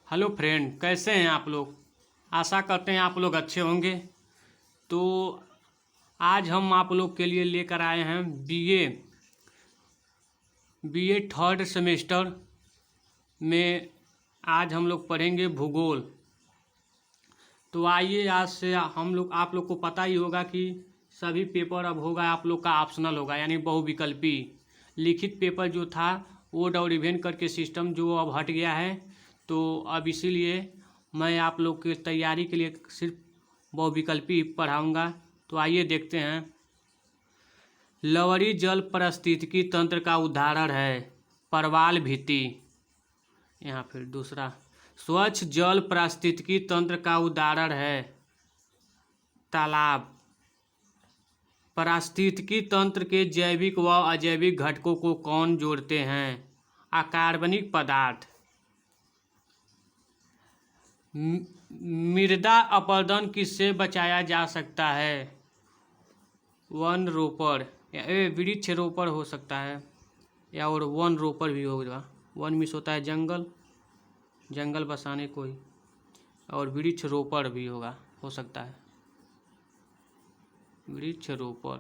Hello friend, कैसे हैं आप लोग। आशा करते हैं आप लोग अच्छे होंगे। तो आज हम आप लोग के लिए लेकर आए हैं बीए थर्ड सेमेस्टर में। आज हम लोग पढ़ेंगे भूगोल। तो आइए, आज से हम लोग आप लोग को पता ही होगा कि सभी पेपर अब होगा आप लोग का ऑप्शनल होगा, यानी बहुविकल्पी। लिखित पेपर जो था वो और इवेंट करके सिस्टम जो अब हट गया है। तो अब इसीलिए मैं आप लोग की तैयारी के लिए सिर्फ बहुविकल्पी पढ़ाऊँगा। तो आइए देखते हैं। लवरी जल पारिस्थितिकी तंत्र का उदाहरण है परवाल भित्ति। यहाँ फिर दूसरा, स्वच्छ जल पारिस्थितिकी तंत्र का उदाहरण है तालाब। पारिस्थितिकी तंत्र के जैविक व अजैविक घटकों को कौन जोड़ते हैं? अकार्बनिक पदार्थ। मृदा अपरदन किससे बचाया जा सकता है? वन रोपड़ वृक्ष रोपड़ हो सकता है, या और वन रोपड़ भी होगा। वन मिस होता है जंगल बसाने को ही, और वृक्ष रोपड़ भी होगा, हो सकता है वृक्ष रोपड़।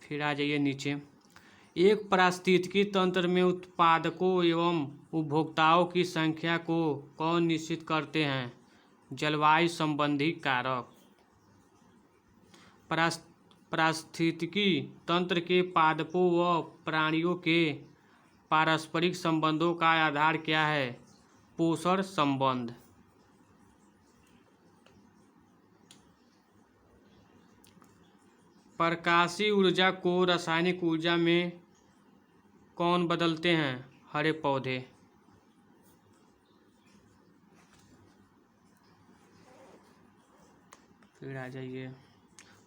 फिर आ जाइए नीचे। एक पारिस्थितिकी तंत्र में उत्पादकों एवं उपभोक्ताओं की संख्या को कौन निश्चित करते हैं? जलवायु संबंधी कारक। पारिस्थितिकी तंत्र के पादपों व प्राणियों के पारस्परिक संबंधों का आधार क्या है? पोषण संबंध। प्रकाशीय ऊर्जा को रासायनिक ऊर्जा में कौन बदलते हैं? हरे पौधे। फिर आ जाइए,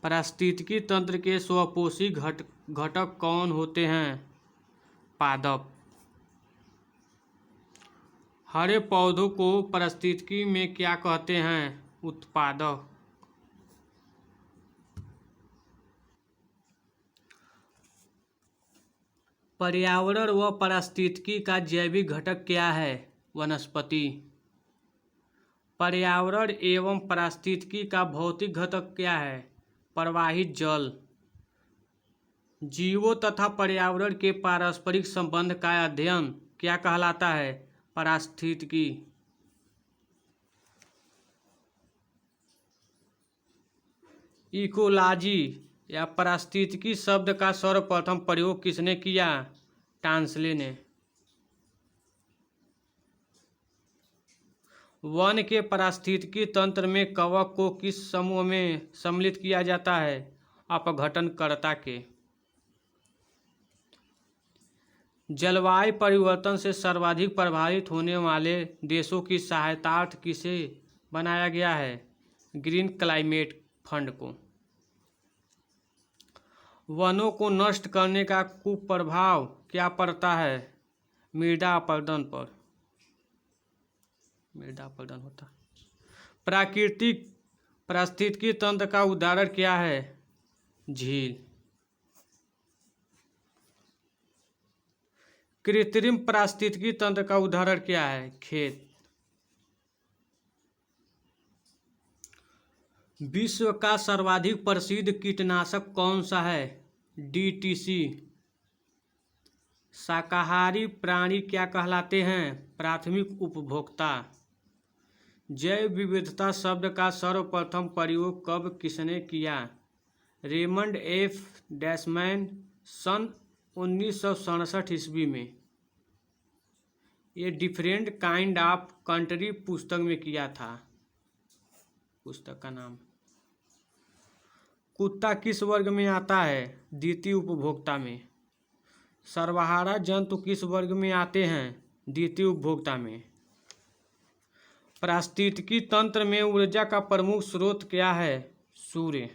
पारिस्थितिकी तंत्र के स्वपोषी घटक कौन होते हैं? पादप। हरे पौधों को पारिस्थितिकी में क्या कहते हैं? उत्पादक। पर्यावरण व पारिस्थितिकी का जैविक घटक क्या है? वनस्पति। पर्यावरण एवं पारिस्थितिकी का भौतिक घटक क्या है? प्रवाहित जल। जीवों तथा पर्यावरण के पारस्परिक संबंध का अध्ययन क्या कहलाता है? पारिस्थितिकी। इकोलॉजी या पारिस्थितिकी शब्द का सर्वप्रथम प्रयोग किसने किया? टांसले ने। वन के पारिस्थितिकी तंत्र में कवक को किस समूह में सम्मिलित किया जाता है? अपघटनकर्ता के। जलवायु परिवर्तन से सर्वाधिक प्रभावित होने वाले देशों की सहायतार्थ किसे बनाया गया है? ग्रीन क्लाइमेट फंड को। वनों को नष्ट करने का कुप्रभाव क्या पड़ता है? मृदा अपरदन पर। मृदा अपरदन होता। प्राकृतिक पारिस्थितिकी तंत्र का उदाहरण क्या है? झील। कृत्रिम पारिस्थितिकी तंत्र का उदाहरण क्या है? खेत। विश्व का सर्वाधिक प्रसिद्ध कीटनाशक कौन सा है? DTC। शाकाहारी प्राणी क्या कहलाते हैं? प्राथमिक उपभोक्ता। जैव विविधता शब्द का सर्वप्रथम प्रयोग कब किसने किया? रेमंड एफ डैशमैन सन 1967 ईस्वी में। ये डिफरेंट काइंड ऑफ कंट्री पुस्तक में किया था। पुस्तक का नाम। कुत्ता किस वर्ग में आता है? द्वितीय उपभोक्ता में। सर्वहारा जंतु किस वर्ग में आते हैं? द्वितीय उपभोक्ता में। पारिस्थितिकी तंत्र में ऊर्जा का प्रमुख स्रोत क्या है? सूर्य।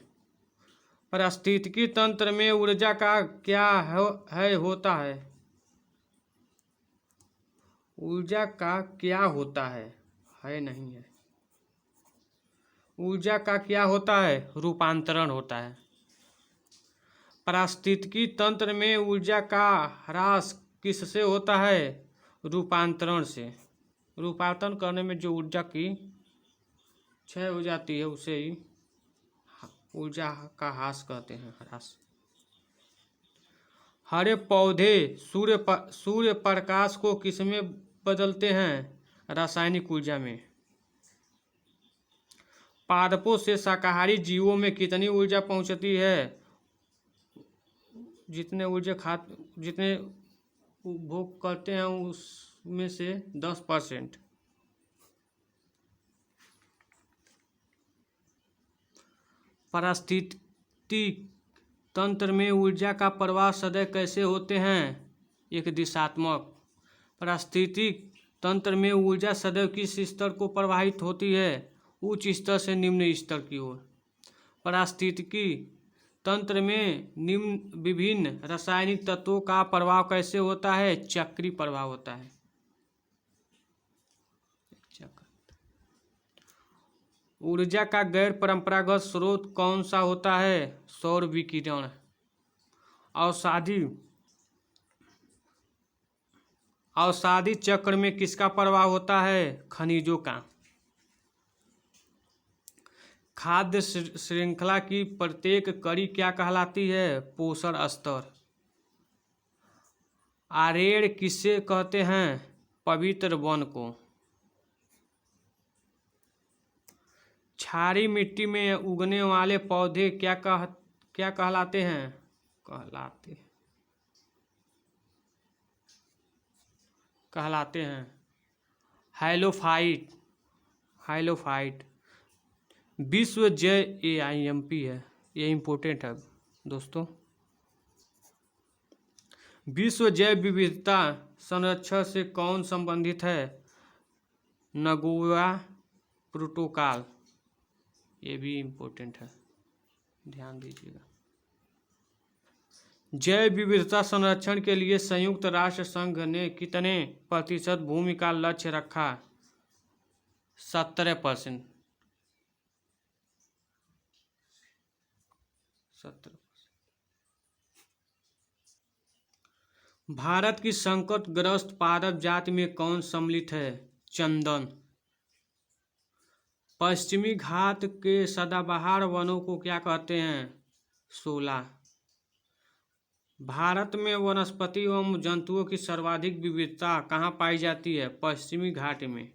पारिस्थितिकी तंत्र में ऊर्जा का क्या होता है? ऊर्जा का क्या होता है नहीं है। ऊर्जा का क्या होता है? रूपांतरण होता है। पारिस्थितिकी तंत्र में ऊर्जा का ह्रास किससे होता है? रूपांतरण से। रूपांतरण करने में जो ऊर्जा की क्षय हो जाती है उसे ही ऊर्जा का ह्रास कहते हैं, ह्रास। हरे पौधे सूर्य प्रकाश को किसमें बदलते हैं? रासायनिक ऊर्जा में। पादपों से शाकाहारी जीवों में कितनी ऊर्जा पहुंचती है? जितने उपभोग करते हैं उसमें से 10%। पारिस्थितिक तंत्र में ऊर्जा का प्रवाह सदैव कैसे होते हैं? एक दिशात्मक। पारिस्थितिक तंत्र में ऊर्जा सदैव किस स्तर को प्रवाहित होती है? उच्च स्तर से निम्न स्तर की ओर। पारिस्थितिकी तंत्र में निम्न विभिन्न रासायनिक तत्वों का प्रभाव कैसे होता है? चक्रीय प्रभाव होता है। ऊर्जा का गैर परंपरागत स्रोत कौन सा होता है? सौर विकिरण। अवसादी चक्र में किसका प्रभाव होता है? खनिजों का। खाद्य श्रृंखला की प्रत्येक कड़ी क्या कहलाती है? पोषण स्तर। आरेड़ किसे कहते हैं? पवित्र वन को। क्षारीय मिट्टी में उगने वाले पौधे क्या कहलाते हैं? कहलाते हैं हाइलोफाइट। विश्व जैव AIMP है, ये इम्पोर्टेंट है दोस्तों। विश्व जैव विविधता संरक्षण से कौन संबंधित है? नगोया प्रोटोकॉल, ये भी इम्पोर्टेंट है, ध्यान दीजिएगा। जैव विविधता संरक्षण के लिए संयुक्त राष्ट्र संघ ने कितने प्रतिशत भूमि का लक्ष्य रखा? 17%। भारत की संकटग्रस्त पादप जाति में कौन सम्मिलित है? चंदन। पश्चिमी घाट के सदाबहार वनों को क्या कहते हैं? शोला। भारत में वनस्पति एवं जंतुओं की सर्वाधिक विविधता कहाँ पाई जाती है? पश्चिमी घाट में।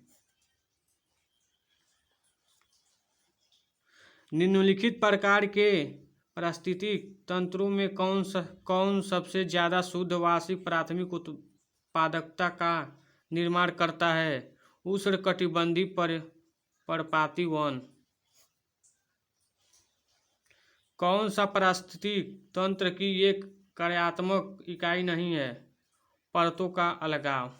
निम्नलिखित प्रकार के पारिस्थितिक तंत्रों में कौन सबसे ज़्यादा शुद्ध वार्षिक प्राथमिक उत्पादकता का निर्माण करता है? उष्णकटिबंधीय पर्णपाती वन। कौन सा पारिस्थितिक तंत्र की एक कार्यात्मक इकाई नहीं है? परतों का अलगाव।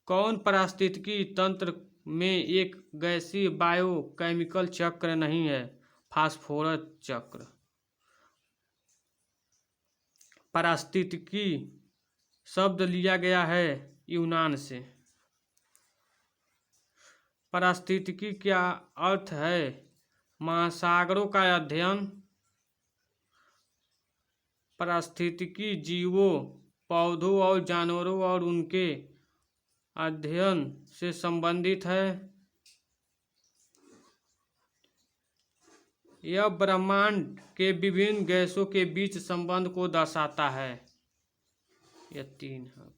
कौन पारिस्थितिकी तंत्र में एक गैसीय बायोकेमिकल चक्र नहीं है? फास्फोरस चक्र। पारिस्थितिकी शब्द लिया गया है यूनान से। पारिस्थितिकी क्या अर्थ है? महासागरों का अध्ययन। पारिस्थितिकी जीवों, पौधों और जानवरों और उनके अध्ययन से संबंधित है। यह ब्रह्मांड के विभिन्न गैसों के बीच संबंध को दर्शाता है। यह 3 है।